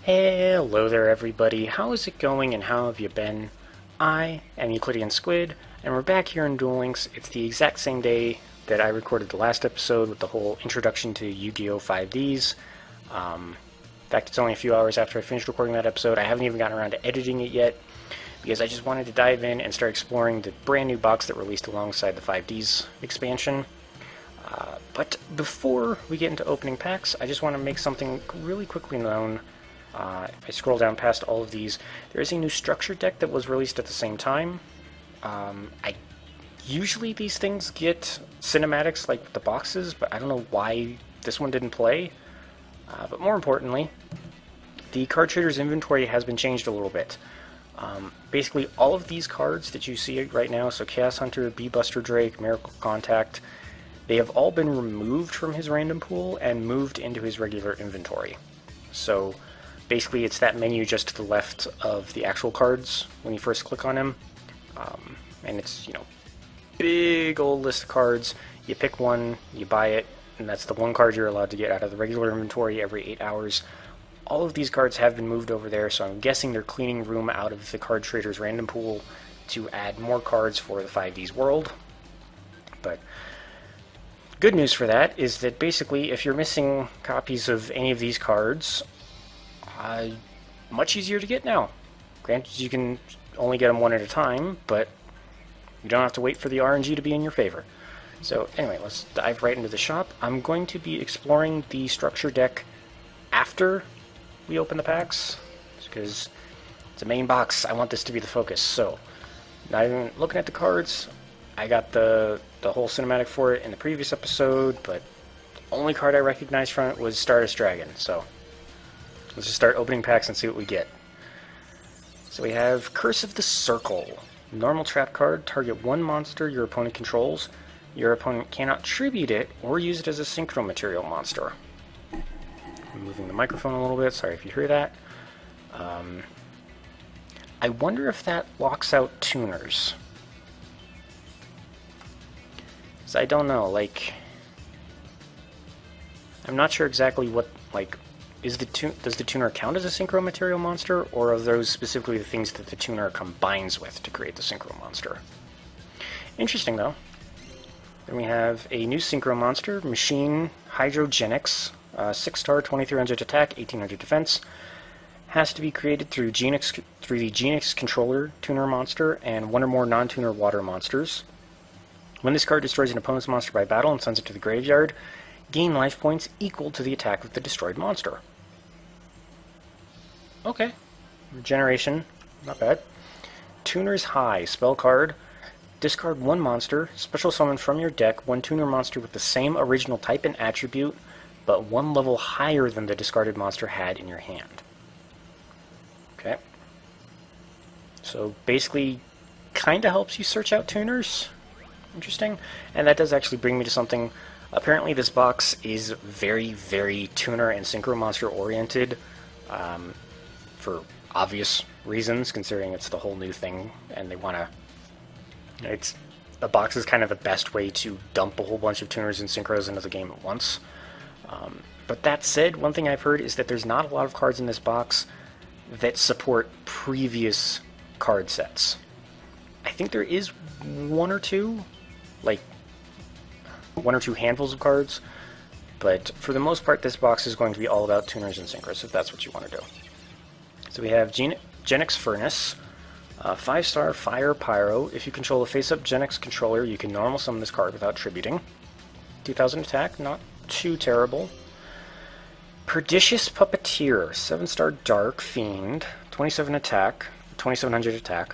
Hello there everybody, how is it going and how have you been? I am EuclideanSqd, and we're back here in Duel Links. It's the exact same day that I recorded the last episode with the whole introduction to Yu-Gi-Oh! 5Ds. In fact, it's only a few hours after I finished recording that episode. I haven't even gotten around to editing it yet, because I just wanted to dive in and start exploring the brand new box that released alongside the 5Ds expansion. But before we get into opening packs, I just want to make something really quickly known. If I scroll down past all of these, there is a new structure deck that was released at the same time. Usually these things get cinematics like the boxes, but I don't know why this one didn't play. But more importantly, the card trader's inventory has been changed a little bit. Basically all of these cards that you see right now, so Chaos Hunter, Bee-Buster Drake, Miracle Contact, they have all been removed from his random pool and moved into his regular inventory. So basically it's that menu just to the left of the actual cards when you first click on him. And it's, you know, big old list of cards. You pick one, you buy it, and that's the one card you're allowed to get out of the regular inventory every 8 hours. All of these cards have been moved over there, so I'm guessing they're cleaning room out of the card trader's random pool to add more cards for the 5Ds world. But good news for that is that basically if you're missing copies of any of these cards, much easier to get now. Granted, you can only get them one at a time, but you don't have to wait for the RNG to be in your favor. So anyway, let's dive right into the shop. I'm going to be exploring the structure deck after we open the packs, because it's a main box. I want this to be the focus. So, not even looking at the cards, I got the whole cinematic for it in the previous episode, but the only card I recognized from it was Stardust Dragon. So let's just start opening packs and see what we get. So we have Curse of the Circle. Normal trap card, target one monster your opponent controls. Your opponent cannot tribute it or use it as a synchro material monster. I'm moving the microphone a little bit, sorry if you hear that. I wonder if that locks out tuners. So I don't know, like, I'm not sure exactly what, like, does the tuner count as a synchro material monster, or are those specifically the things that the tuner combines with to create the synchro monster? Interesting, though. Then we have a new synchro monster, Machine Hydrogenics, 6-star, 2300 attack, 1800 defense. Has to be created through the Genix controller tuner monster and one or more non-tuner water monsters. When this card destroys an opponent's monster by battle and sends it to the graveyard, gain life points equal to the attack of the destroyed monster. Okay. Regeneration, not bad. Tuner's High, spell card. Discard one monster, special summon from your deck one tuner monster with the same original type and attribute, but one level higher than the discarded monster had in your hand. Okay. So basically, kind of helps you search out tuners. Interesting. And that does actually bring me to something. Apparently this box is very, very tuner and synchro monster oriented, for obvious reasons, considering it's the whole new thing, and they want to... The box is kind of the best way to dump a whole bunch of tuners and synchros into the game at once. But that said, one thing I've heard is that there's not a lot of cards in this box that support previous card sets. I think there is one or two, like one or two handfuls of cards, but for the most part this box is going to be all about tuners and synchros, if that's what you want to do. So we have Genix Furnace, 5-star Fire Pyro. If you control a face-up Genix controller, you can normal summon this card without tributing. 2000 attack, not too terrible. Pernicious Puppeteer, 7-star Dark Fiend, 27 attack, 2700 attack.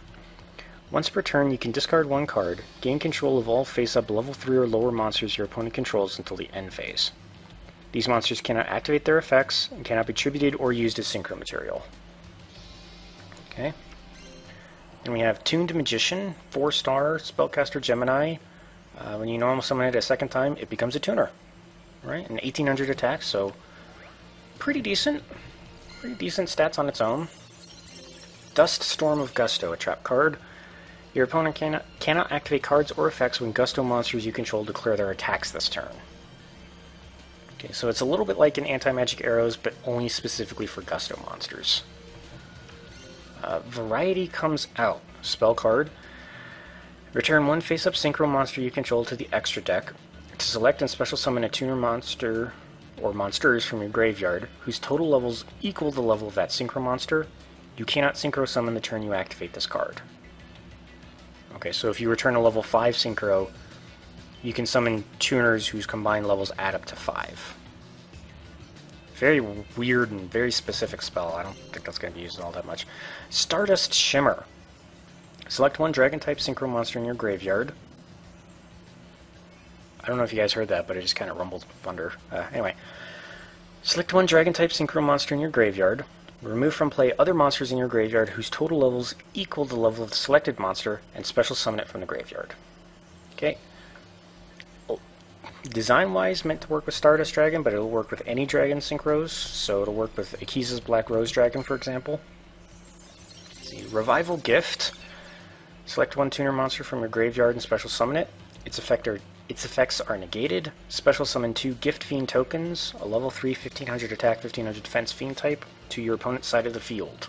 Once per turn, you can discard one card, gain control of all face-up level 3 or lower monsters your opponent controls until the end phase. These monsters cannot activate their effects and cannot be tributed or used as synchro material. Okay. Then we have Tuned Magician, 4-star Spellcaster Gemini. When you normal summon it a second time, it becomes a tuner. Right? An 1800 attack, so pretty decent. Pretty decent stats on its own. Dust Storm of Gusto, a trap card. Your opponent cannot activate cards or effects when Gusto monsters you control declare their attacks this turn. Okay, so it's a little bit like an anti-magic arrows, but only specifically for gusto monsters. Variety comes out. Spell card. Return one face-up synchro monster you control to the extra deck. To select and special summon a tuner monster or monsters from your graveyard whose total levels equal the level of that synchro monster, you cannot synchro summon the turn you activate this card. Okay, so if you return a level 5 synchro, you can summon tuners whose combined levels add up to 5. Very weird and very specific spell. I don't think that's going to be used all that much. Stardust Shimmer. Select one Dragon-type synchro monster in your graveyard. I don't know if you guys heard that, but it just kind of rumbled thunder. Anyway. Select one Dragon-type synchro monster in your graveyard. Remove from play other monsters in your graveyard whose total levels equal the level of the selected monster, and special summon it from the graveyard. Okay. Design-wise, meant to work with Stardust Dragon, but it'll work with any Dragon Synchros, so it'll work with Akiza's Black Rose Dragon, for example. Let's see, Revival Gift. Select one tuner monster from your graveyard and special summon it. Its effects are negated. Special summon 2 Gift Fiend tokens, a level 3 1500 attack, 1500 defense Fiend type, to your opponent's side of the field.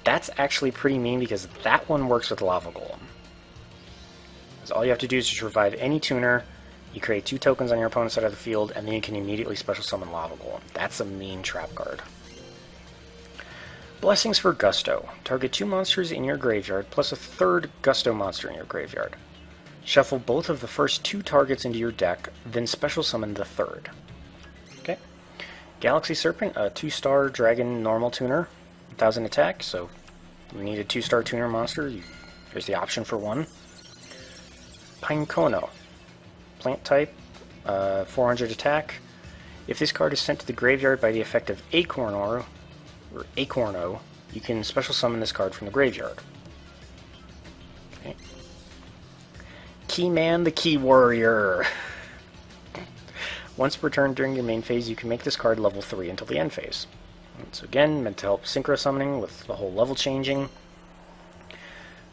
That's actually pretty mean because that one works with Lava Golem. So all you have to do is just revive any tuner, you create 2 tokens on your opponent's side of the field, and then you can immediately special summon Lava Golem. That's a mean trap card. Blessings for Gusto. Target 2 monsters in your graveyard, plus a 3rd Gusto monster in your graveyard. Shuffle both of the first 2 targets into your deck, then special summon the 3rd. Okay. Galaxy Serpent, a 2-star dragon normal tuner, 1000 attack, so you need a 2-star tuner monster, here's the option for one. Pinecono, plant type, 400 attack. If this card is sent to the graveyard by the effect of Acorno, you can special summon this card from the graveyard. Okay. Keyman the Key Warrior. Once returned during your main phase, you can make this card level 3 until the end phase. So again, meant to help synchro summoning with the whole level changing.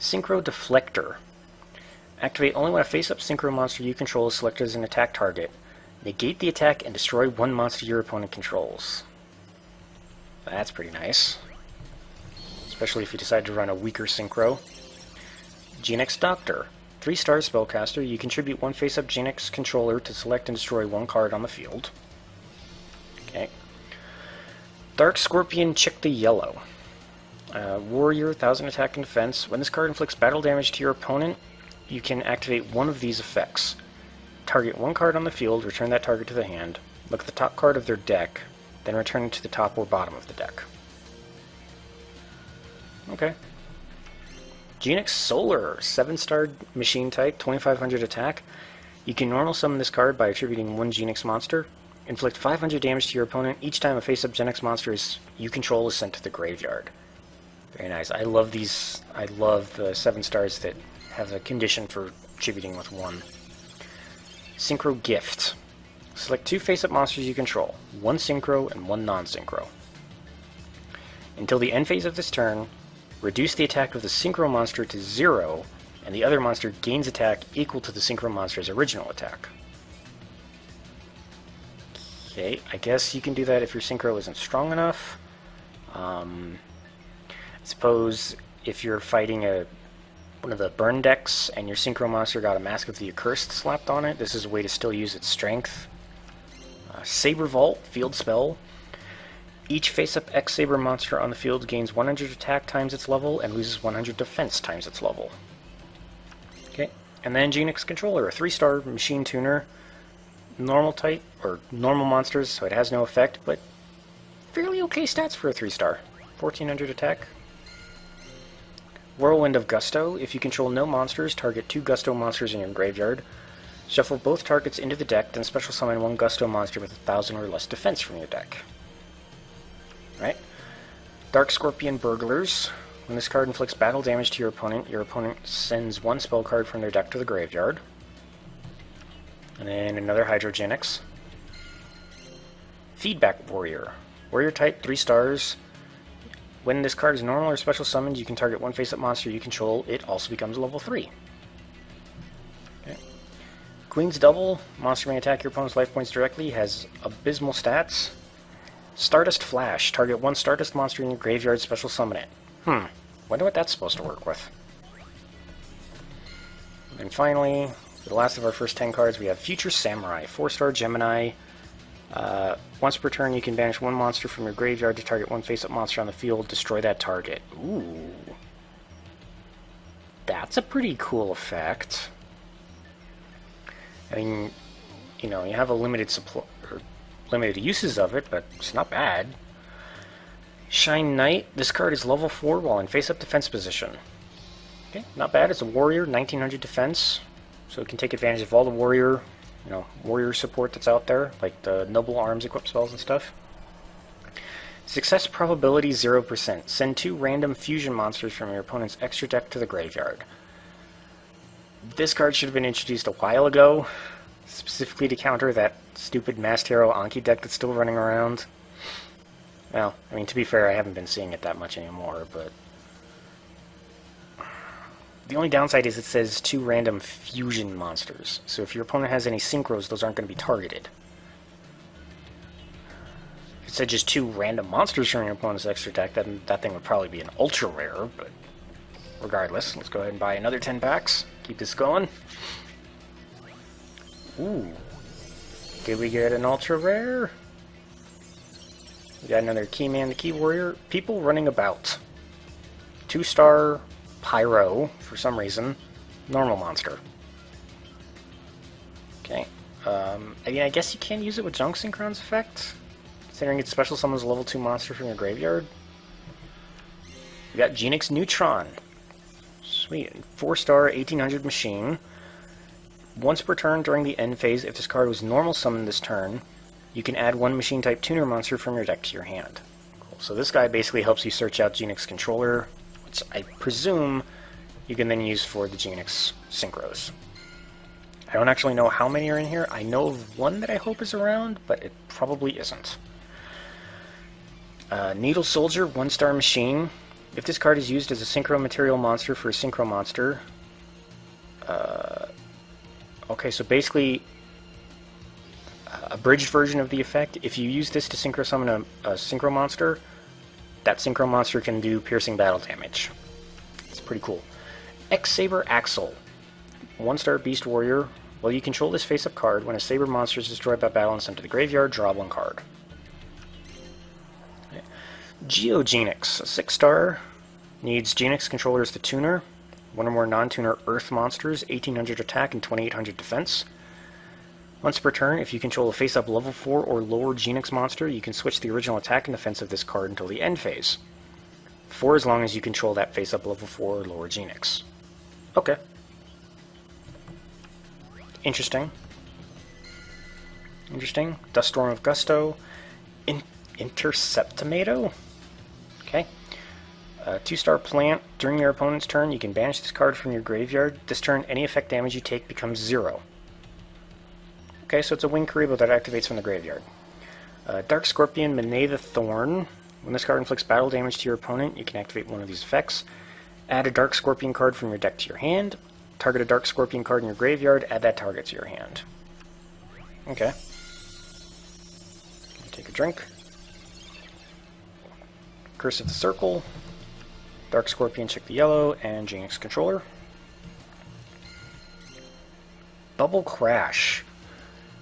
Synchro Deflector. Activate only when a face-up synchro monster you control is selected as an attack target. Negate the attack and destroy one monster your opponent controls. That's pretty nice. Especially if you decide to run a weaker synchro. Genix Doctor. 3-star spellcaster, you contribute one face-up Genix controller to select and destroy one card on the field. Okay. Dark Scorpion Chick the Yellow. Warrior, 1000 attack and defense. When this card inflicts battle damage to your opponent, you can activate one of these effects. Target one card on the field, return that target to the hand, look at the top card of their deck, then return it to the top or bottom of the deck. Okay. Genix Solar, 7-star machine type, 2500 attack. You can normal summon this card by attributing one Genix monster. Inflict 500 damage to your opponent each time a face-up Genix monster you control is sent to the graveyard. Very nice. I love these. I love the 7 stars that have a condition for attributing with one. Synchro Gift. Select 2 face-up monsters you control, one synchro and one non-synchro. Until the end phase of this turn, reduce the attack of the synchro monster to 0, and the other monster gains attack equal to the synchro monster's original attack. Okay, I guess you can do that if your synchro isn't strong enough. I suppose if you're fighting one of the burn decks and your synchro monster got a Mask of the Accursed slapped on it, this is a way to still use its strength. Saber Vault, field spell. Each face-up X-Saber monster on the field gains 100 attack times its level and loses 100 defense times its level. Okay, and then Genix Controller, a 3-star machine tuner, normal type, or normal monsters, so it has no effect, but fairly okay stats for a 3-star. 1400 attack. Whirlwind of Gusto. If you control no monsters, target 2 Gusto monsters in your graveyard. Shuffle both targets into the deck, then special summon one Gusto monster with 1000 or less defense from your deck. Right? Dark Scorpion Burglars. When this card inflicts battle damage to your opponent sends one spell card from their deck to the graveyard. And then another Hydrogenix. Feedback Warrior. Warrior type, 3 stars. When this card is normal or special summoned, you can target one face-up monster you control. It also becomes level 3. Okay. Queen's Double. Monster may attack your opponent's life points directly. Has abysmal stats. Stardust Flash. Target one Stardust monster in your graveyard, special summon it. Wonder what that's supposed to work with. And finally, for the last of our first 10 cards, we have Future Samurai. 4-star Gemini. Once per turn, you can banish one monster from your graveyard to target one face-up monster on the field. Destroy that target. Ooh. That's a pretty cool effect. I mean, you know, you have a limited supply, or limited uses of it, but it's not bad. Shine Knight. This card is level 4 while in face-up defense position. Okay, not bad. It's a warrior, 1900 defense, so it can take advantage of all the warrior, you know, warrior support that's out there, like the noble arms equipped spells and stuff. Success probability 0%. Send 2 random fusion monsters from your opponent's extra deck to the graveyard. This card should have been introduced a while ago, specifically to counter that stupid Masked Hero Anki deck that's still running around. Well, I mean, to be fair, I haven't been seeing it that much anymore, but the only downside is it says 2 random fusion monsters. So if your opponent has any synchros, those aren't going to be targeted. If it said just 2 random monsters from your opponent's extra deck, then that thing would probably be an ultra rare, but regardless, let's go ahead and buy another 10 packs. Keep this going. Ooh. Did we get an ultra rare? We got another Keyman the Key Warrior. People running about. 2-star Pyro, for some reason. Normal monster. Okay. I mean, I guess you can use it with Junk Synchron's effect, considering its special summons a level 2 monster from your graveyard. We got Genix Neutron. Sweet. 4-star 1800 machine. Once per turn during the end phase, if this card was normal summoned this turn, you can add 1 machine type tuner monster from your deck to your hand. Cool. So this guy basically helps you search out Genix controller, which I presume you can then use for the Genix Synchros. I don't actually know how many are in here. I know of one that I hope is around, but it probably isn't. Needle Soldier, 1-star machine. If this card is used as a synchro material monster for a synchro monster... okay, so basically, a bridged version of the effect. If you use this to synchro summon a synchro monster, that synchro monster can do piercing battle damage. It's pretty cool. X-Saber Axle. 1-star Beast Warrior. While you control this face-up card, when a Saber monster is destroyed by battle and sent to the graveyard, draw 1 card. Geogenix, a 6-star, needs Genix controllers the tuner, 1 or more non-tuner Earth monsters, 1800 attack and 2800 defense. Once per turn, if you control a face-up level 4 or lower Genix monster, you can switch the original attack and defense of this card until the end phase. For as long as you control that face-up level 4 or lower Genix. Okay. Interesting. Interesting. Duststorm of Gusto. Interceptomato? Okay. 2-star plant. During your opponent's turn, you can banish this card from your graveyard. This turn, any effect damage you take becomes 0. Okay, so it's a Wing Karibo that activates from the graveyard. Dark Scorpion, Mene the Thorn. When this card inflicts battle damage to your opponent, you can activate one of these effects. Add a Dark Scorpion card from your deck to your hand. Target a Dark Scorpion card in your graveyard, add that target to your hand. Okay. Take a drink. Curse of the Circle. Dark Scorpion, check the yellow, and Genix controller. Bubble Crash.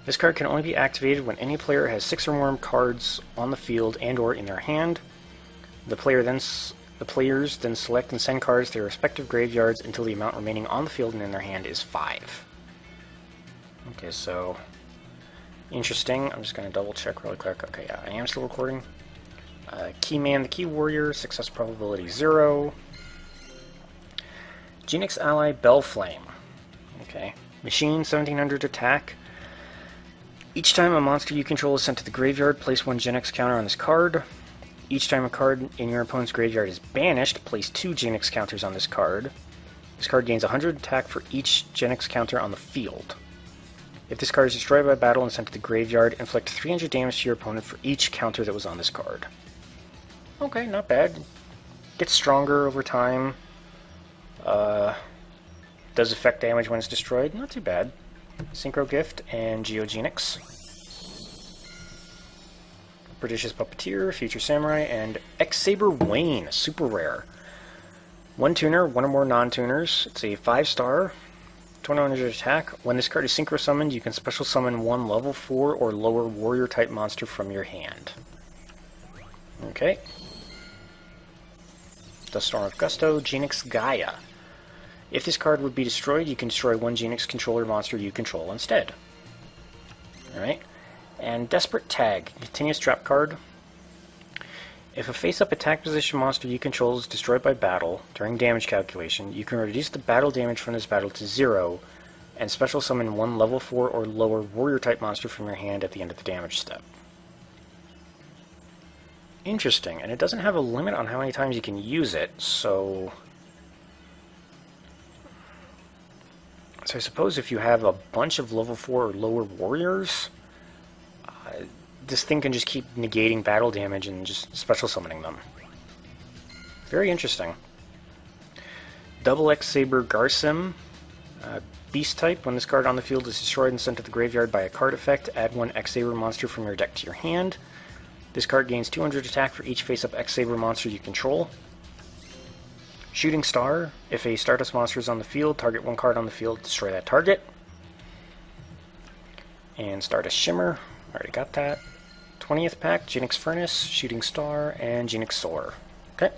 This card can only be activated when any player has 6 or more cards on the field and/or in their hand. The players then select and send cards to their respective graveyards until the amount remaining on the field and in their hand is 5. Okay, so interesting. I'm just going to double check really quick. Okay, yeah, I am still recording. Keyman the Key Warrior, success probability 0. Genix Ally Bellflame. Okay. Machine, 1700 attack. Each time a monster you control is sent to the graveyard, place 1 Genix counter on this card. Each time a card in your opponent's graveyard is banished, place 2 Genix counters on this card. This card gains 100 attack for each Genix counter on the field. If this card is destroyed by battle and sent to the graveyard, inflict 300 damage to your opponent for each counter that was on this card. Okay, not bad. Gets stronger over time. Does effect damage when it's destroyed. Not too bad. Synchro Gift, and Geogenix. Prodigious Puppeteer, Future Samurai, and X-Saber Wayne, super rare. One tuner, one or more non-tuners. It's a 5-star, 2100 attack. When this card is Synchro Summoned, you can special summon one level 4 or lower warrior-type monster from your hand. Okay. Duststorm of Gusto, Genix Gaia. If this card would be destroyed, you can destroy one Genix controller monster you control instead. Alright. And Desperate Tag, continuous trap card. If a face-up attack position monster you control is destroyed by battle during damage calculation, you can reduce the battle damage from this battle to 0 and special summon one level 4 or lower warrior-type monster from your hand at the end of the damage step. Interesting, and it doesn't have a limit on how many times you can use it, so I suppose if you have a bunch of level 4 or lower warriors, this thing can just keep negating battle damage and just special summoning them. Very interesting. Double X-Saber Garsim, Beast type. When this card on the field is destroyed and sent to the graveyard by a card effect, add one X-Saber monster from your deck to your hand. This card gains 200 attack for each face-up X-Saber monster you control. Shooting Star. If a Stardust monster is on the field, target one card on the field, destroy that target. And Stardust Shimmer. Already got that. 20th pack, Genix Furnace, Shooting Star, and Genix Soar. Okay.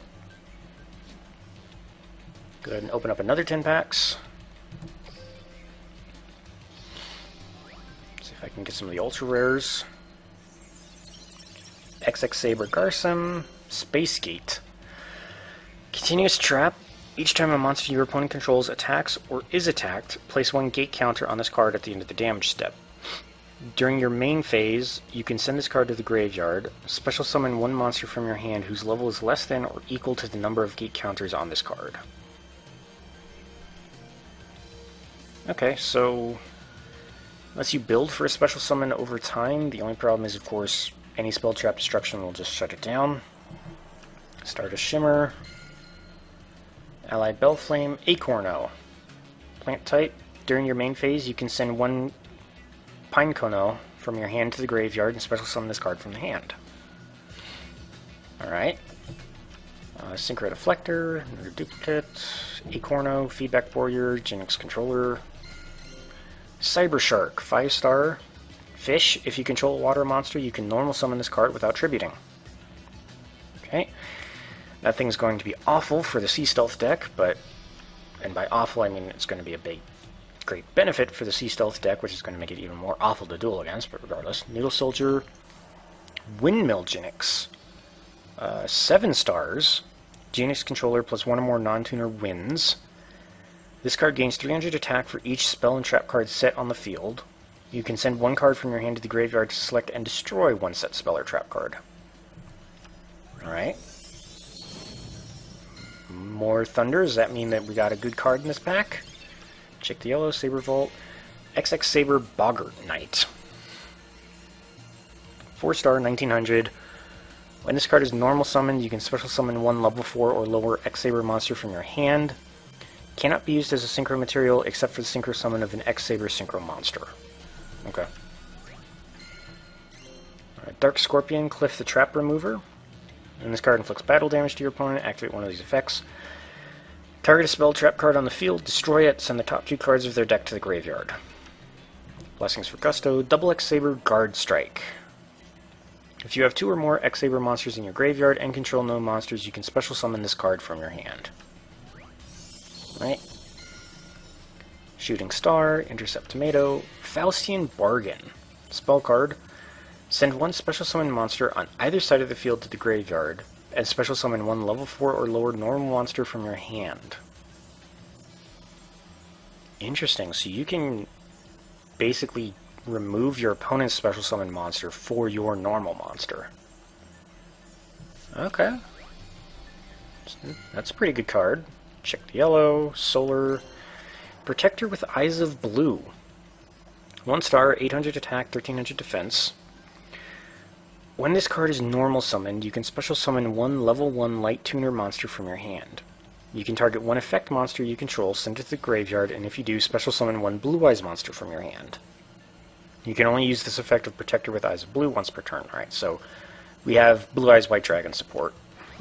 Go ahead and open up another 10 packs. See if I can get some of the ultra rares. XX Saber Garsim, Space Gate. Continuous trap. Each time a monster your opponent controls attacks or is attacked, place one gate counter on this card at the end of the damage step. During your main phase, you can send this card to the graveyard, special summon one monster from your hand whose level is less than or equal to the number of gate counters on this card. Okay, so lets you build for a special summon over time. The only problem is, of course, any spell trap destruction will just shut it down. Stardust Shimmer, Allied Bellflame, Acorno. Plant type. During your main phase, you can send one Pinecono from your hand to the graveyard and special summon this card from the hand. Alright. Synchro Deflector, another duplicate, Acorno, Feedback Warrior, Genix Controller, Cyber Shark, 5-star. Fish, if you control a water monster, you can normal summon this card without tributing. Okay. That thing's going to be awful for the Sea Stealth deck, but, and by awful I mean it's going to be a great benefit for the Sea Stealth deck, which is going to make it even more awful to duel against, but regardless. Needle Soldier, Windmill Genix, 7 stars, Genix Controller plus one or more non-tuner wins. This card gains 300 attack for each spell and trap card set on the field. You can send one card from your hand to the graveyard to select and destroy one set spell or trap card. Alright. More Thunder. Does that mean that we got a good card in this pack? Check the yellow, Saber Vault, XX Saber Boggart Knight. 4-star, 1900. When this card is normal summoned, you can special summon one level 4 or lower X-Saber monster from your hand. Cannot be used as a synchro material except for the synchro summon of an X-Saber synchro monster. Okay. Dark Scorpion, Cliff the Trap Remover. When this card inflicts battle damage to your opponent, activate one of these effects. Target a spell trap card on the field, destroy it, send the top 2 cards of their deck to the graveyard. Blessings for Gusto, Double X-Saber Guard Strike. If you have 2 or more X-Saber monsters in your graveyard and control no monsters, you can special summon this card from your hand. Right. Shooting Star, Intercept Tomato, Faustian Bargain. Spell card. Send one special summon monster on either side of the field to the graveyard, and special summon one level 4 or lower normal monster from your hand. Interesting. So you can basically remove your opponent's special summon monster for your normal monster. Okay. That's a pretty good card. Check the yellow, Solar, Protector with Eyes of Blue. 1-star, 800 attack, 1300 defense. When this card is normal summoned, you can special summon one level 1 light tuner monster from your hand. You can target one effect monster you control, send it to the graveyard, and if you do, special summon one Blue Eyes monster from your hand. You can only use this effect of Protector with Eyes of Blue once per turn. Alright, so we have Blue Eyes White Dragon support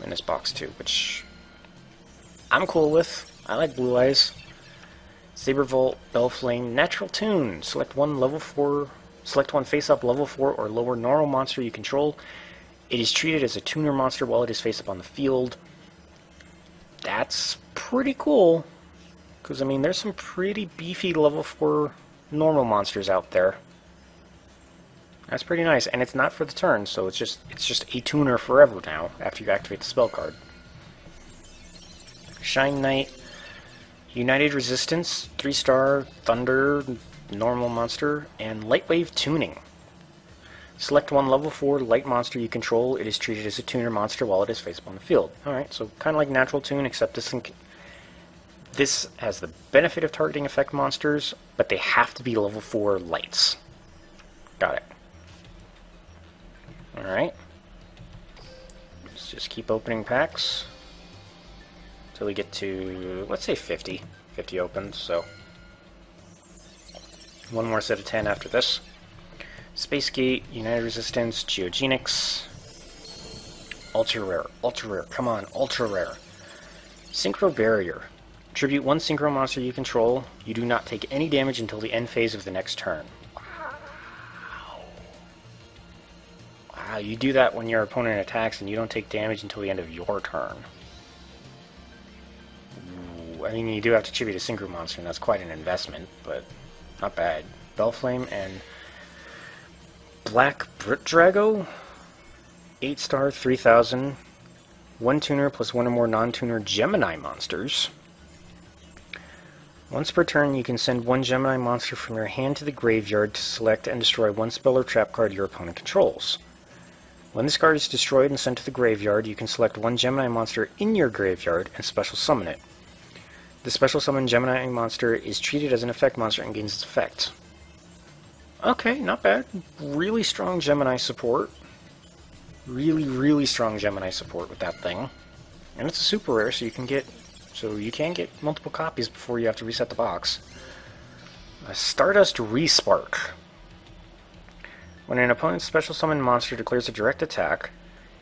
in this box too, which I'm cool with. I like Blue Eyes. Sabervolt, Bellflame, Natural Tune. Select one level 4, select one face-up level 4 or lower normal monster you control. It is treated as a tuner monster while it is face-up on the field. That's pretty cool, because I mean there's some pretty beefy level 4 normal monsters out there. That's pretty nice, and it's not for the turn, so it's just a tuner forever now after you activate the spell card. Shine Knight, United Resistance, 3-star, Thunder, normal monster, and Light Wave Tuning. Select one level 4 light monster you control. It is treated as a tuner monster while it is face up on the field. Alright, so kind of like Natural Tune, except this has the benefit of targeting effect monsters, but they have to be level 4 lights. Got it. Alright. Let's just keep opening packs until we get to, let's say 50. 50 opens, so one more set of 10 after this. Space Gate, United Resistance, Geogenics, Ultra Rare, come on, Ultra Rare. Synchro Barrier. Tribute one Synchro monster you control. You do not take any damage until the end phase of the next turn. Wow. Wow, you do that when your opponent attacks and you don't take damage until the end of your turn. Ooh, I mean, you do have to tribute a Synchro monster, and that's quite an investment, but not bad. Bellflame and Black Brit Drago, 8-star, 3000, 1 tuner plus 1 or more non-tuner Gemini monsters. Once per turn, you can send 1 Gemini monster from your hand to the graveyard to select and destroy 1 spell or trap card your opponent controls. When this card is destroyed and sent to the graveyard, you can select 1 Gemini monster in your graveyard and special summon it. The special summon Gemini monster is treated as an effect monster and gains its effect. Okay, not bad. Really strong Gemini support. Really strong Gemini support with that thing. And it's a super rare, so you can get multiple copies before you have to reset the box. A Stardust Respark. When an opponent's special summon monster declares a direct attack,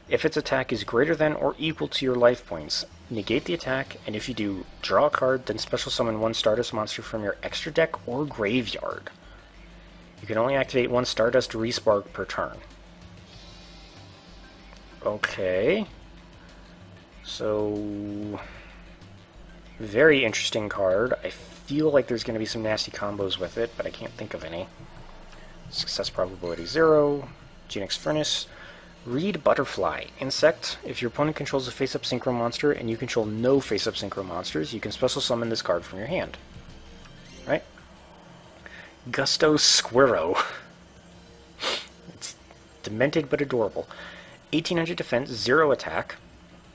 if its attack is greater than or equal to your life points, negate the attack, and if you do, draw a card, then special summon 1 Stardust monster from your extra deck or graveyard. You can only activate 1 Stardust Respark per turn. Okay. So, very interesting card. I feel like there's going to be some nasty combos with it, but I can't think of any. Success probability 0. Genix Furnace. Reed Butterfly. Insect. If your opponent controls a face-up Synchro monster and you control no face-up Synchro monsters, you can special summon this card from your hand. Right? Gusto Squirrow. It's demented but adorable. 1800 defense, 0 attack.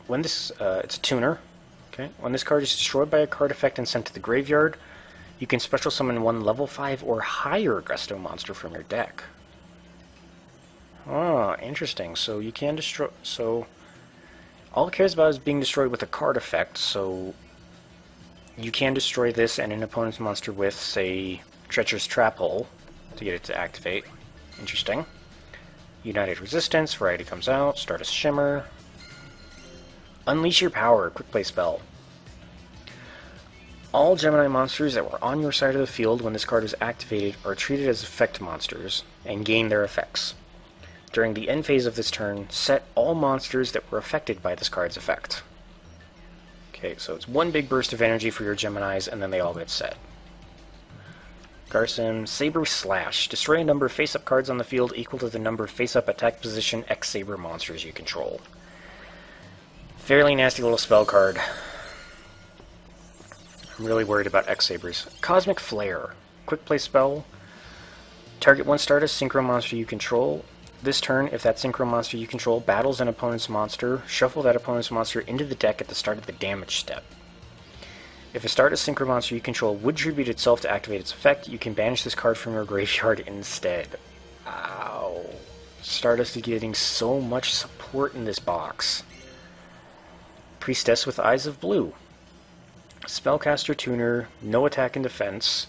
When this, it's a tuner. Okay. When this card is destroyed by a card effect and sent to the graveyard, you can special summon 1 level 5 or higher Gusto monster from your deck. Oh, interesting. So you can destroy. So all it cares about is being destroyed with a card effect. So you can destroy this and an opponent's monster with, say, Treacherous Trap Hole to get it to activate. Interesting. United Resistance, variety comes out. Stardust Shimmer. Unleash Your Power, quick play spell. All Gemini monsters that were on your side of the field when this card is activated are treated as effect monsters and gain their effects. During the end phase of this turn, set all monsters that were affected by this card's effect. Okay, so it's 1 big burst of energy for your Geminis, and then they all get set. Garson, Saber Slash. Destroy a number of face-up cards on the field equal to the number of face-up attack position X Saber monsters you control. Fairly nasty little spell card. I'm really worried about X Sabers. Cosmic Flare. Quick play spell. Target 1 Stardust Synchro monster you control. This turn, if that Synchro monster you control battles an opponent's monster, shuffle that opponent's monster into the deck at the start of the damage step. If a Stardust Synchro monster you control would tribute itself to activate its effect, you can banish this card from your graveyard instead. Ow. Stardust is getting so much support in this box. Priestess with Eyes of Blue. Spellcaster Tuner, no attack and defense.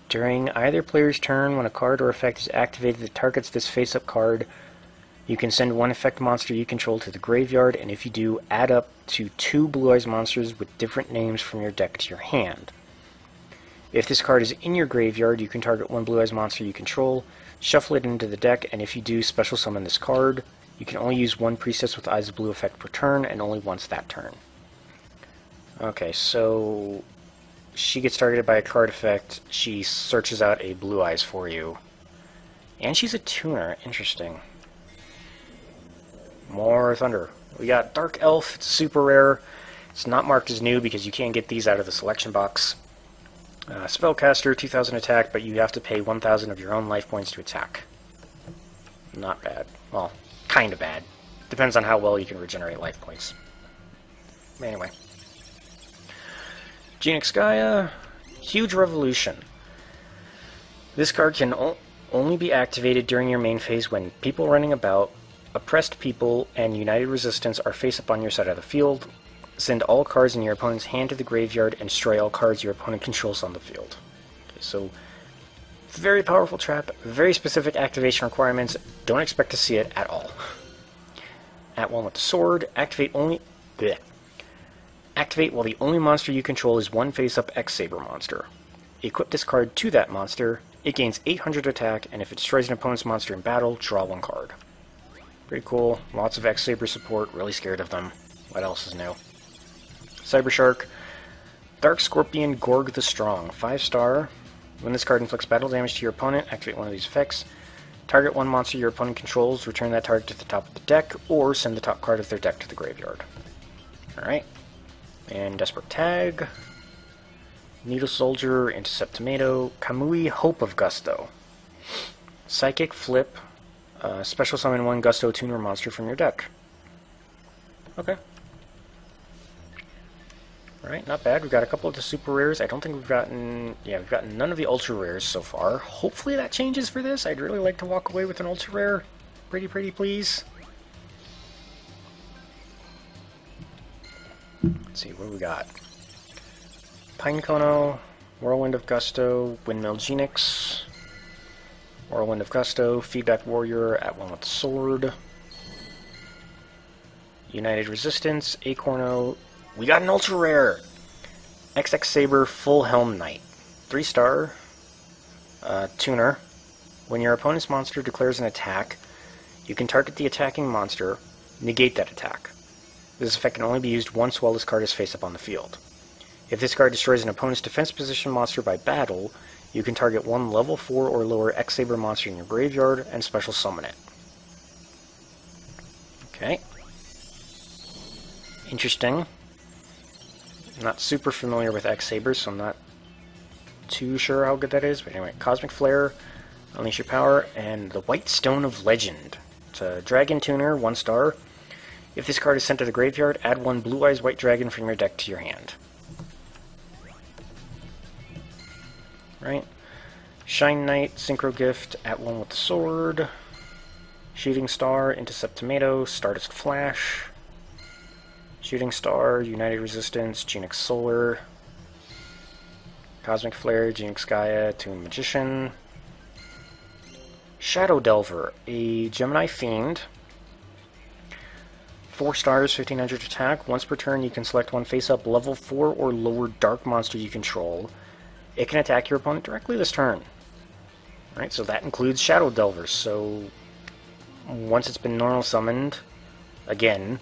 During either player's turn, when a card or effect is activated that targets this face-up card, you can send one effect monster you control to the graveyard, and if you do, add up to 2 Blue Eyes monsters with different names from your deck to your hand. If this card is in your graveyard, you can target 1 Blue Eyes monster you control, shuffle it into the deck, and if you do, special summon this card. You can only use 1 Priestess with Eyes of Blue effect per turn, and only once that turn. Okay, so she gets targeted by a card effect, she searches out a Blue Eyes for you. And she's a tuner, interesting. More Thunder. We got Dark Elf, it's super rare. It's not marked as new because you can't get these out of the selection box. Spellcaster, 2000 attack, but you have to pay 1000 of your own life points to attack. Not bad. Well, kind of bad. Depends on how well you can regenerate life points. Anyway. EuclideanSqd, Huge Revolution. This card can only be activated during your main phase when people running about, oppressed people, and united resistance are face up on your side of the field. Send all cards in your opponent's hand to the graveyard and destroy all cards your opponent controls on the field. Okay, so, very powerful trap, very specific activation requirements, don't expect to see it at all. At one with the sword, activate only... Bleh. Activate while the only monster you control is one face-up X-Saber monster. Equip this card to that monster, it gains 800 attack, and if it destroys an opponent's monster in battle, draw 1 card. Pretty cool, lots of X-Saber support, really scared of them. What else is new? Cybershark, Dark Scorpion Gorg the Strong, 5-star. When this card inflicts battle damage to your opponent, activate one of these effects. Target 1 monster your opponent controls, return that target to the top of the deck, or send the top card of their deck to the graveyard. Alright. And Desperate Tag, Needle Soldier, Intercept Tomato, Kamui Hope of Gusto. Psychic Flip, special summon 1 Gusto Tuner monster from your deck. Okay. Alright, not bad. We've got a couple of the super rares. I don't think we've gotten... Yeah, we've gotten none of the ultra rares so far. Hopefully that changes for this. I'd really like to walk away with an ultra rare. Pretty, please. Let's see, what do we got? Pinecono, Whirlwind of Gusto, Windmill Genix, Whirlwind of Gusto, Feedback Warrior, at one with the sword, United Resistance, Acorno. We got an ultra rare! XX Saber Full Helm Knight. 3-star, tuner. When your opponent's monster declares an attack, you can target the attacking monster, negate that attack. This effect can only be used once while this card is face up on the field. If this card destroys an opponent's defense position monster by battle, you can target 1 level 4 or lower X-Saber monster in your graveyard and special summon it. Okay. Interesting. I'm not super familiar with X-Sabers, so I'm not too sure how good that is. But anyway, Cosmic Flare, Unleash Your Power, and the White Stone of Legend. It's a Dragon Tuner, 1-star. If this card is sent to the graveyard, add 1 Blue Eyes White Dragon from your deck to your hand. Right. Shine Knight, Synchro Gift, at 1 with the sword. Shooting Star, Intercept Tomato, Stardust Flash. Shooting Star, United Resistance, Genix Solar. Cosmic Flare, EuclideanSqd, Toon Magician. Shadow Delver, a Gemini Fiend. 4 stars, 1500 attack. Once per turn, you can select 1 face-up level 4 or lower dark monster you control. It can attack your opponent directly this turn. Alright, so that includes Shadow Delvers. So, once it's been normal summoned, again,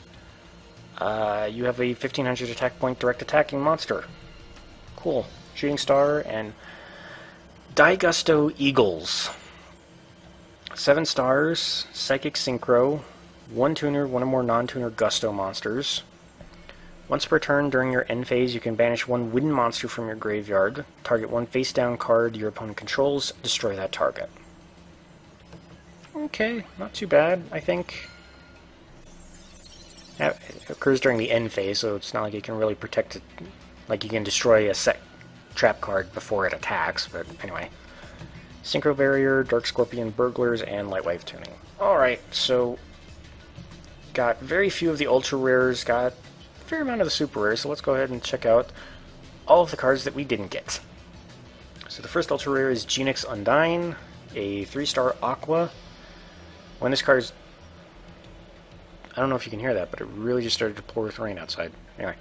you have a 1500 attack point direct attacking monster. Cool. Shooting Star and Gusto Eagles. 7 stars, Psychic Synchro, 1 tuner, 1 or more non-tuner Gusto monsters. Once per turn during your end phase, you can banish 1 Wind monster from your graveyard, target 1 face-down card your opponent controls, destroy that target. Okay, not too bad, I think. It occurs during the end phase, so it's not like you can really protect it, like you can destroy a set trap card before it attacks, but anyway. Synchro Barrier, Dark Scorpion Burglars, and Light Wave Tuning. Alright, so got very few of the ultra rares, got fair amount of the super rares, so let's go ahead and check out all of the cards that we didn't get. So the first ultra rare is Genix Undyne, a 3-star Aqua. When this card is... I don't know if you can hear that, but it really just started to pour with rain outside. Anyway.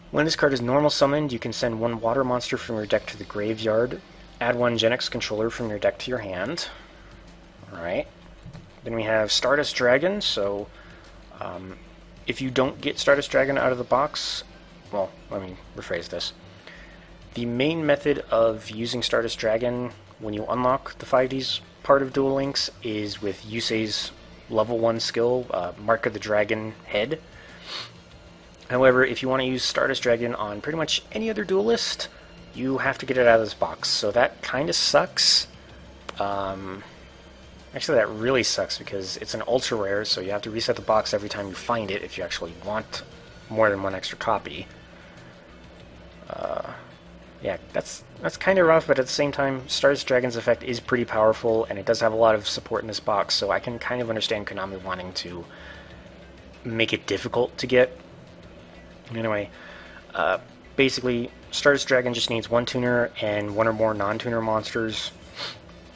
When this card is normal summoned, you can send one water monster from your deck to the graveyard. Add one Genix controller from your deck to your hand. Alright. Then we have Stardust Dragon, so if you don't get Stardust Dragon out of the box... Well, let me rephrase this. The main method of using Stardust Dragon when you unlock the 5Ds part of Duel Links is with Yusei's level 1 skill, Mark of the Dragon Head. However, if you want to use Stardust Dragon on pretty much any other duelist, you have to get it out of this box. So that kind of sucks. Actually, that really sucks because it's an ultra rare, so you have to reset the box every time you find it if you actually want more than one extra copy. Yeah, that's kind of rough, but at the same time, Stardust Dragon's effect is pretty powerful, and it does have a lot of support in this box, so I can kind of understand Konami wanting to make it difficult to get. Anyway, basically, Stardust Dragon just needs one tuner and one or more non-tuner monsters,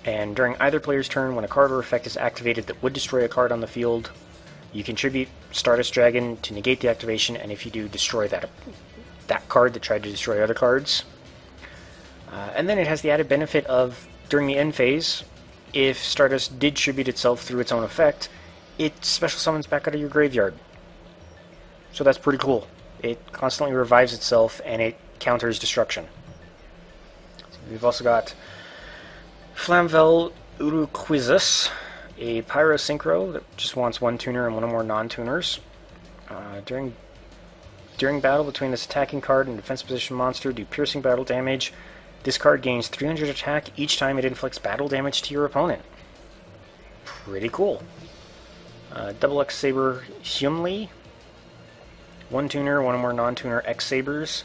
and during either player's turn, when a card or effect is activated that would destroy a card on the field, you contribute Stardust Dragon to negate the activation, and if you do, destroy that card that tried to destroy other cards. And then it has the added benefit of, during the end phase, if Stardust did tribute itself through its own effect, it special summons back out of your graveyard. So that's pretty cool. It constantly revives itself, and it counters destruction. So we've also got Flamvel Uruquizus, a Pyro Synchro that just wants one tuner and one or more non-tuners. During battle between this attacking card and defense position monster, do piercing battle damage. This card gains 300 attack each time it inflicts battle damage to your opponent. Pretty cool. Double X Saber Hyunli. One tuner, one or more non-tuner X Sabers.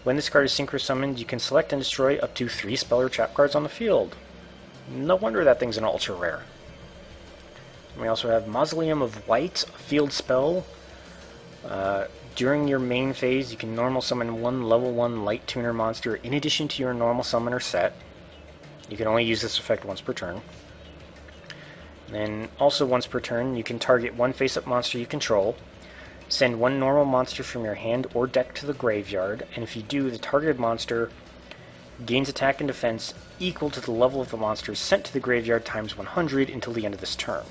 When this card is Synchro Summoned, you can select and destroy up to 3 spell or trap cards on the field. No wonder that thing's an ultra rare. And we also have Mausoleum of White, a field spell. During your main phase, you can normal summon one level 1 light tuner monster in addition to your normal summoner set. You can only use this effect once per turn. And then, also once per turn, you can target one face-up monster you control, send one normal monster from your hand or deck to the graveyard, and if you do, the targeted monster gains attack and defense equal to the level of the monster sent to the graveyard times 100 until the end of this turn.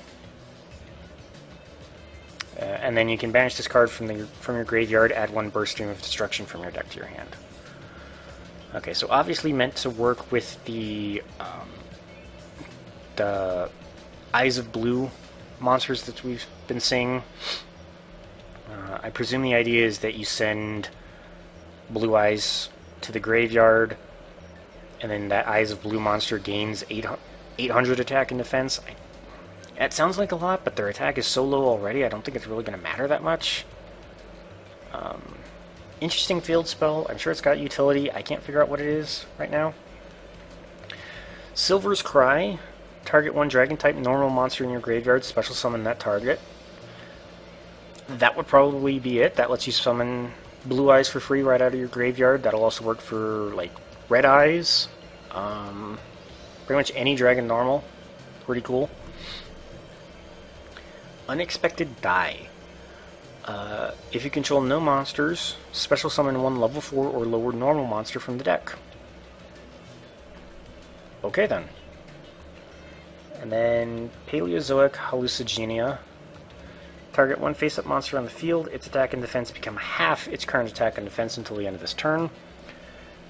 And then you can banish this card from your graveyard, add one Burst Stream of Destruction from your deck to your hand. Okay, so obviously meant to work with the Eyes of Blue monsters that we've been seeing. I presume the idea is that you send Blue Eyes to the graveyard, and then that Eyes of Blue monster gains 800 attack and defense. That sounds like a lot, but their attack is so low already, I don't think it's really going to matter that much. Interesting field spell. I'm sure it's got utility. I can't figure out what it is right now. Silver's Cry. Target one Dragon-type normal monster in your graveyard. Special summon that target. That would probably be it. That lets you summon Blue Eyes for free right out of your graveyard. That'll also work for, like, Red Eyes. Pretty much any Dragon normal. Pretty cool. Unexpected Die. If you control no monsters, special summon one level 4 or lower normal monster from the deck. Okay then. And then Paleozoic Hallucigenia. Target one face-up monster on the field. Its attack and defense become half its current attack and defense until the end of this turn.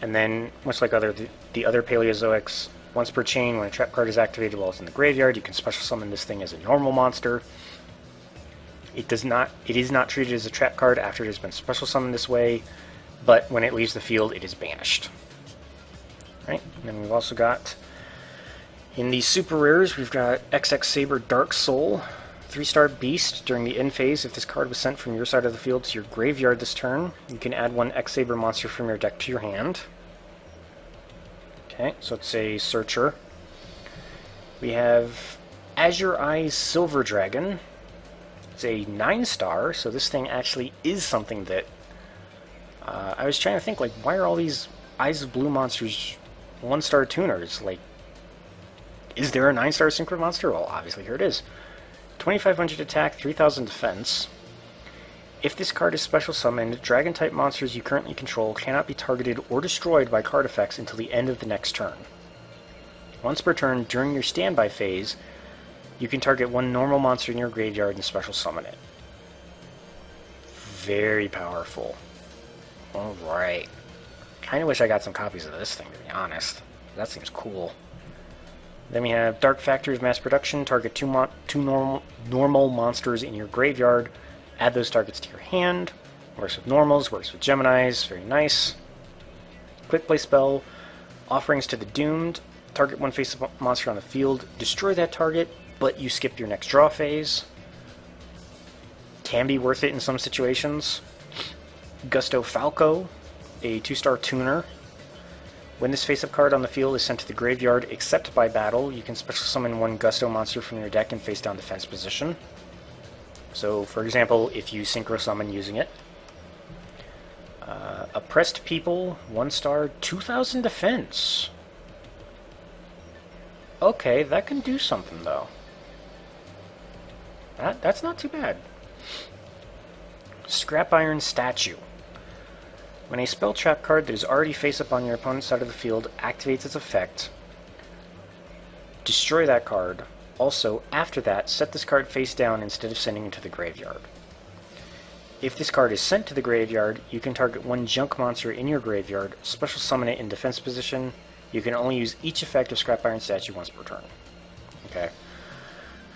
And then, much like the other Paleozoics, once per chain, when a trap card is activated while it's in the graveyard, you can special summon this thing as a normal monster. It is not treated as a trap card after it has been special summoned this way, but when it leaves the field, it is banished. Right? And then we've also got, in the super rares, we've got XX Saber Dark Soul, 3-star beast. During the end phase, if this card was sent from your side of the field to your graveyard this turn, you can add one X Saber monster from your deck to your hand. Okay, so it's a searcher. We have Azure Eyes Silver Dragon. It's a 9-star, so this thing actually is something that... I was trying to think, like, why are all these Eyes of Blue monsters 1-star tuners? Like, is there a 9-star Synchro monster? Well, obviously here it is. 2500 attack, 3000 defense. If this card is special summoned, dragon-type monsters you currently control cannot be targeted or destroyed by card effects until the end of the next turn. Once per turn, during your standby phase, you can target one normal monster in your graveyard and special summon it. Very powerful. Alright. Kinda wish I got some copies of this thing, to be honest. That seems cool. Then we have Dark Factory of Mass Production. Target two normal monsters in your graveyard. Add those targets to your hand. Works with normals, works with Geminis. Very nice. Quick play spell. Offerings to the Doomed. Target one face-up monster on the field. Destroy that target, but you skip your next draw phase. Can be worth it in some situations. Gusto Falco, a 2-star tuner. When this face-up card on the field is sent to the graveyard, except by battle, you can special summon one Gusto monster from your deck in face-down defense position. So, for example, if you Synchro Summon using it. Oppressed People, 1-star, 2000 defense. Okay, that can do something, though. That's not too bad. Scrap Iron Statue. When a spell trap card that is already face-up on your opponent's side of the field activates its effect, destroy that card. Also, after that, set this card face down instead of sending it to the graveyard. If this card is sent to the graveyard, you can target one junk monster in your graveyard, special summon it in defense position. You can only use each effect of Scrap Iron Statue once per turn. Okay.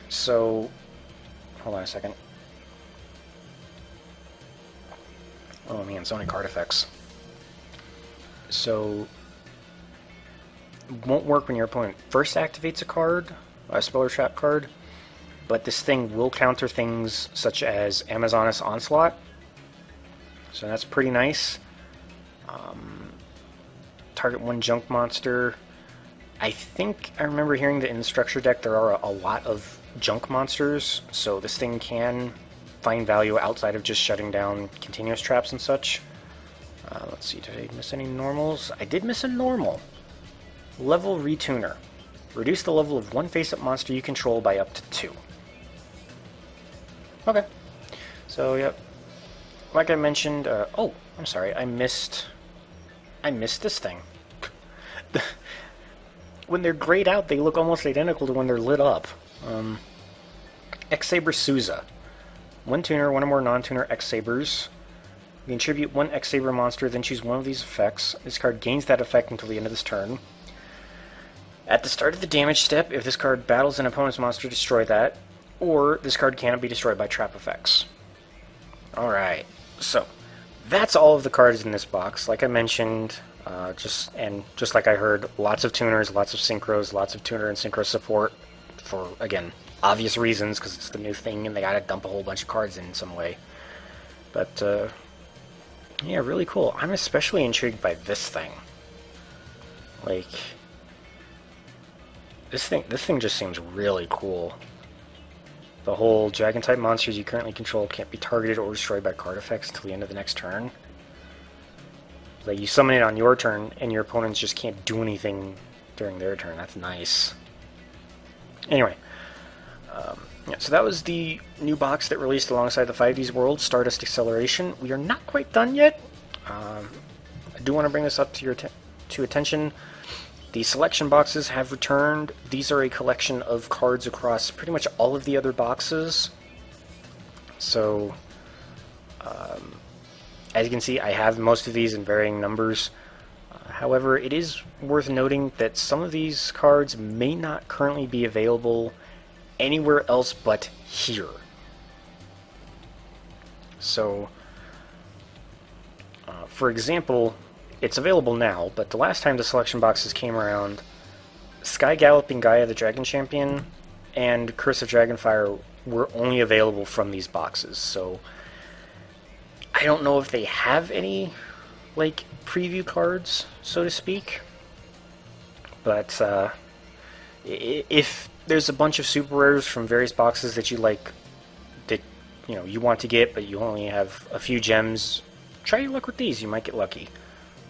So, hold on a second. Oh man, so many card effects. So, it won't work when your opponent first activates a card, a spell or trap card, but this thing will counter things such as Amazoness Onslaught. So that's pretty nice. Target one junk monster. I think I remember hearing that in the structure deck there are a lot of junk monsters, so this thing can find value outside of just shutting down continuous traps and such. Let's see, did I miss any normals? I did miss a normal. Level Retuner. Reduce the level of one face-up monster you control by up to 2. Okay. So, yep. Like I mentioned, oh, I'm sorry, I missed this thing. When they're grayed out, they look almost identical to when they're lit up. X-Saber Souza. One tuner, one or more non-tuner X-Sabers. You contribute one X-Saber monster, then choose one of these effects. This card gains that effect until the end of this turn. At the start of the damage step, if this card battles an opponent's monster, destroy that. Or this card cannot be destroyed by trap effects. Alright, so that's all of the cards in this box. Like I mentioned, just like I heard, lots of tuners, lots of synchros, lots of tuner and synchro support for, again, obvious reasons, because it's the new thing and they gotta dump a whole bunch of cards in some way. But, yeah, really cool. I'm especially intrigued by this thing. Like, this thing just seems really cool. The whole dragon-type monsters you currently control can't be targeted or destroyed by card effects until the end of the next turn. Like, you summon it on your turn, and your opponents just can't do anything during their turn. That's nice. Anyway, yeah, so that was the new box that released alongside the 5Ds World, Stardust Acceleration. We are not quite done yet. I do want to bring this up to your attention. The selection boxes have returned. These are a collection of cards across pretty much all of the other boxes. So, as you can see, I have most of these in varying numbers. However, it is worth noting that some of these cards may not currently be available anywhere else but here. So, for example, it's available now, but the last time the selection boxes came around, Sky Galloping Gaia the Dragon Champion and Curse of Dragonfire were only available from these boxes, so I don't know if they have any, like, preview cards, so to speak, but if there's a bunch of super rares from various boxes that you like, that you want to get, but you only have a few gems, try your luck with these. You might get lucky.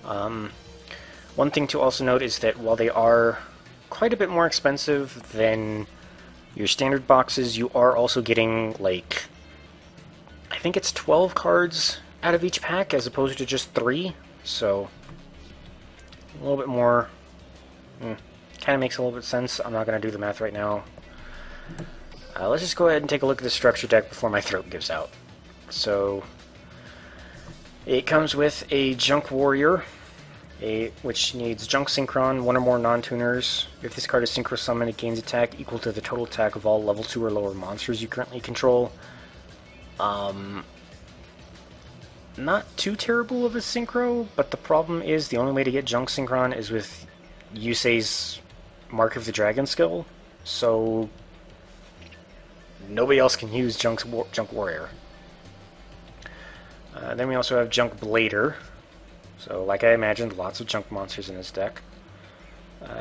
One thing to also note is that while they are quite a bit more expensive than your standard boxes, you are also getting, like, I think it's 12 cards out of each pack as opposed to just 3, so a little bit more, kind of makes a little bit of sense. I'm not going to do the math right now. Let's just go ahead and take a look at the structure deck before my throat gives out. So, it comes with a Junk Warrior, which needs Junk Synchron, 1 or more non-tuners. If this card is Synchro Summon, it gains attack equal to the total attack of all level 2 or lower monsters you currently control. Not too terrible of a Synchro, but the problem is the only way to get Junk Synchron is with Yusei's Mark of the Dragon skill, so nobody else can use Junk Warrior. Then we also have Junk Blader. So, like I imagined, lots of junk monsters in this deck.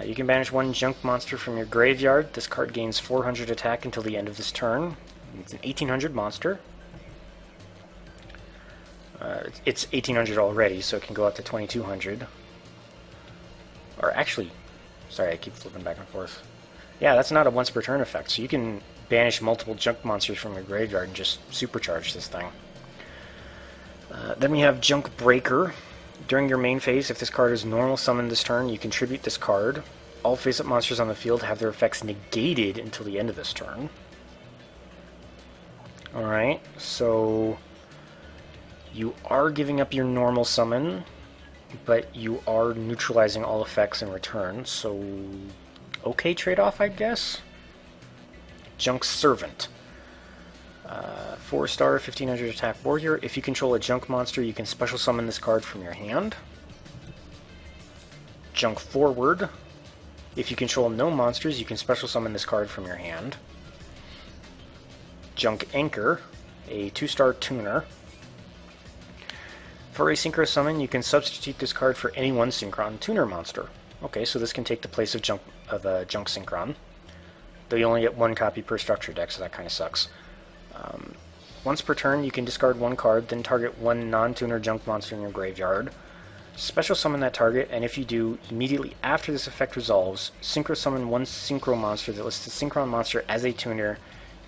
You can banish 1 junk monster from your graveyard. This card gains 400 attack until the end of this turn. It's an 1800 monster. It's 1800 already, so it can go up to 2200. Or actually, sorry, I keep flipping back and forth. Yeah, that's not a once per turn effect, so you can banish multiple junk monsters from your graveyard and just supercharge this thing. Then we have Junk Breaker. During your main phase, if this card is normal summoned this turn, you contribute this card. All face-up monsters on the field have their effects negated until the end of this turn. Alright, so you are giving up your normal summon, but you are neutralizing all effects in return, so okay trade-off, I guess? Junk Servant. 4-star, 1500 attack warrior. If you control a junk monster, you can special summon this card from your hand. Junk Forward. If you control no monsters, you can special summon this card from your hand. Junk Anchor, a 2-star tuner. For a Synchro Summon, you can substitute this card for any 1 Synchron tuner monster. Okay, so this can take the place of Junk Synchron. Though you only get 1 copy per structure deck, so that kind of sucks. Once per turn, you can discard 1 card, then target 1 non-tuner junk monster in your graveyard. Special summon that target, and if you do, immediately after this effect resolves, Synchro Summon 1 Synchro monster that lists the Synchron monster as a tuner,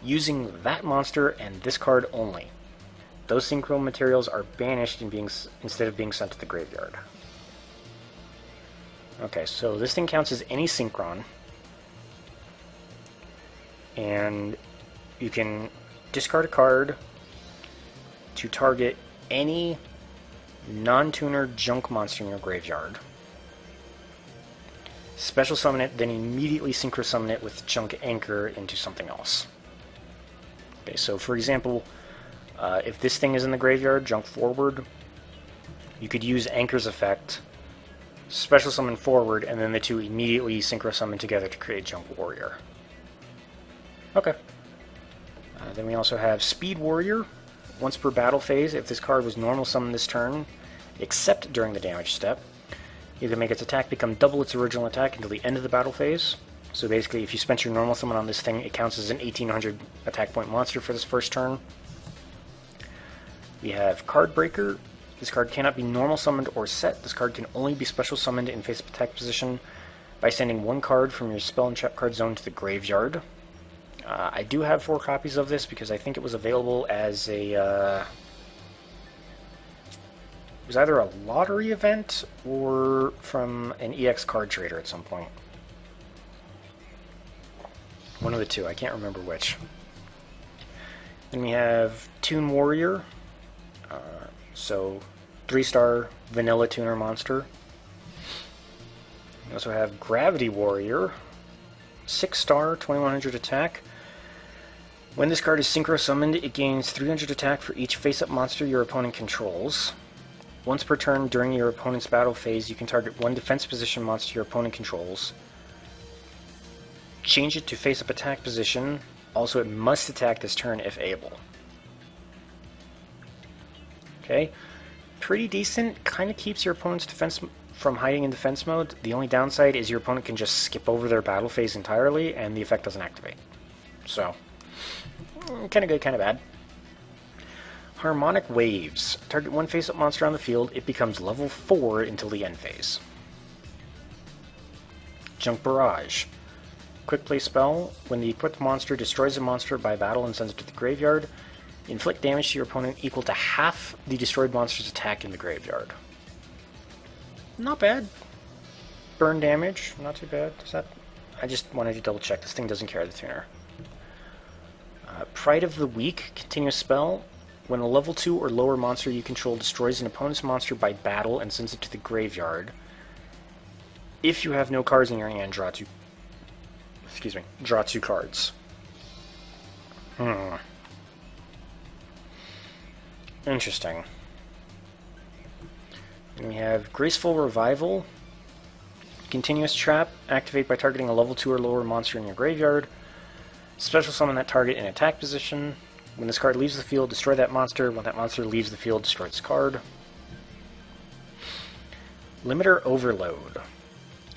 using that monster and this card only. Those Synchro materials are banished instead of being sent to the graveyard. Okay, so this thing counts as any Synchron, and you can discard a card to target any non-tuner junk monster in your graveyard. Special summon it, then immediately Synchro Summon it with Junk Anchor into something else. Okay, so for example, if this thing is in the graveyard, Junk Forward, you could use Anchor's effect, Special Summon Forward, and then the two immediately Synchro Summon together to create Junk Warrior. Okay. Then we also have Speed Warrior. Once per battle phase, if this card was normal summoned this turn, except during the damage step, you can make its attack become double its original attack until the end of the battle phase. So basically, if you spent your normal summon on this thing, it counts as an 1800 attack point monster for this first turn. We have Card Breaker. This card cannot be normal summoned or set. This card can only be special summoned in face-up attack position by sending 1 card from your spell and trap card zone to the graveyard. I do have 4 copies of this because I think it was available as a... it was either a lottery event or from an EX card trader at some point. One of the two, I can't remember which. Then we have Toon Warrior. So 3-star vanilla tuner monster. We also have Gravity Warrior. 6-star, 2100 attack. When this card is Synchro Summoned, it gains 300 attack for each face-up monster your opponent controls. Once per turn during your opponent's battle phase, you can target 1 defense position monster your opponent controls. Change it to face-up attack position. Also, it must attack this turn if able. Okay, pretty decent. Kind of keeps your opponent's defense from hiding in defense mode. The only downside is your opponent can just skip over their battle phase entirely, and the effect doesn't activate. So, kind of good, kind of bad. Harmonic Waves. Target one face-up monster on the field. It becomes level 4 until the end phase. Junk Barrage. Quick play spell. When the equipped monster destroys a monster by battle and sends it to the graveyard, inflict damage to your opponent equal to half the destroyed monster's attack in the graveyard. Not bad. Burn damage. Not too bad. Is that... I just wanted to double check. This thing doesn't carry the tuner. Pride of the Weak. Continuous spell. When a level 2 or lower monster you control destroys an opponent's monster by battle and sends it to the graveyard, if you have no cards in your hand, draw two cards. Interesting. And we have Graceful Revival. Continuous Trap. Activate by targeting a level 2 or lower monster in your graveyard. Special summon that target in attack position. When this card leaves the field, destroy that monster. When that monster leaves the field, destroy this card. Limiter Overload.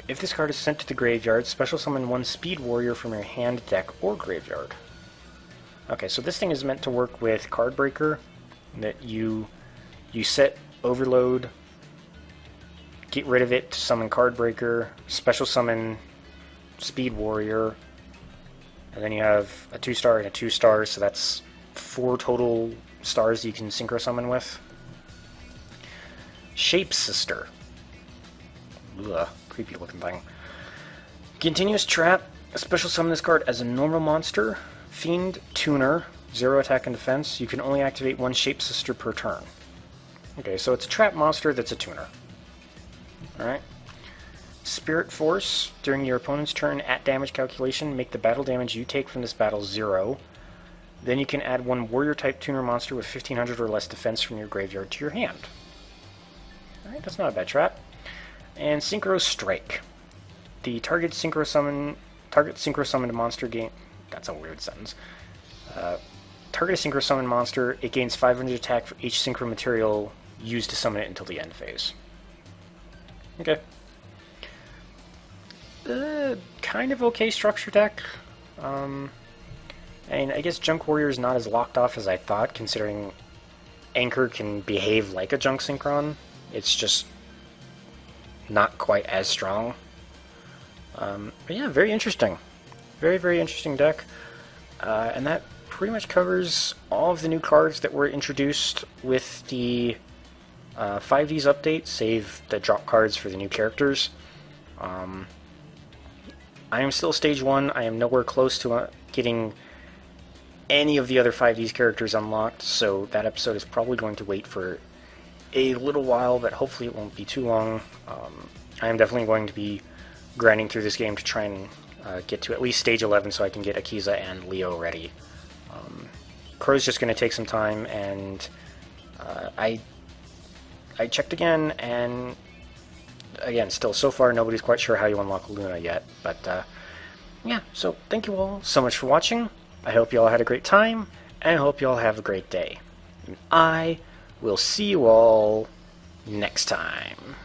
If this card is sent to the graveyard, special summon one Speed Warrior from your hand, deck, or graveyard. Okay, so this thing is meant to work with Card Breaker. That you set Overload, get rid of it to summon Card Breaker, special summon Speed Warrior, and then you have a 2-star and a 2-star, so that's 4 total stars you can Synchro Summon with. Shape Sister. Ugh, creepy looking thing. Continuous Trap. Special summon this card as a normal monster. Fiend Tuner. 0 attack and defense. You can only activate one Shape Sister per turn. Okay, so it's a trap monster that's a tuner. Alright. Spirit Force. During your opponent's turn at damage calculation, make the battle damage you take from this battle 0. Then you can add one Warrior-type tuner monster with 1500 or less defense from your graveyard to your hand. Alright, that's not a bad trap. And Synchro Strike. The target Synchro Summoned monster gain... That's a weird sentence. Target a Synchro Summon monster, it gains 500 attack for each Synchro material used to summon it until the end phase. Okay. Kind of okay structure deck. And I guess Junk Warrior is not as locked off as I thought, considering Anchor can behave like a Junk Synchron. It's just not quite as strong. But yeah, very interesting. Very, very interesting deck. And that pretty much covers all of the new cards that were introduced with the 5Ds update, save the drop cards for the new characters. I am still Stage 1. I am nowhere close to getting any of the other 5Ds characters unlocked, so that episode is probably going to wait for a little while, but hopefully it won't be too long. I am definitely going to be grinding through this game to try and get to at least Stage 11 so I can get Akiza and Leo ready. Crow's just going to take some time, and I checked again, and again, still, so far, nobody's quite sure how you unlock Luna yet, but yeah, so thank you all so much for watching. I hope you all had a great time, and I hope you all have a great day. And I will see you all next time.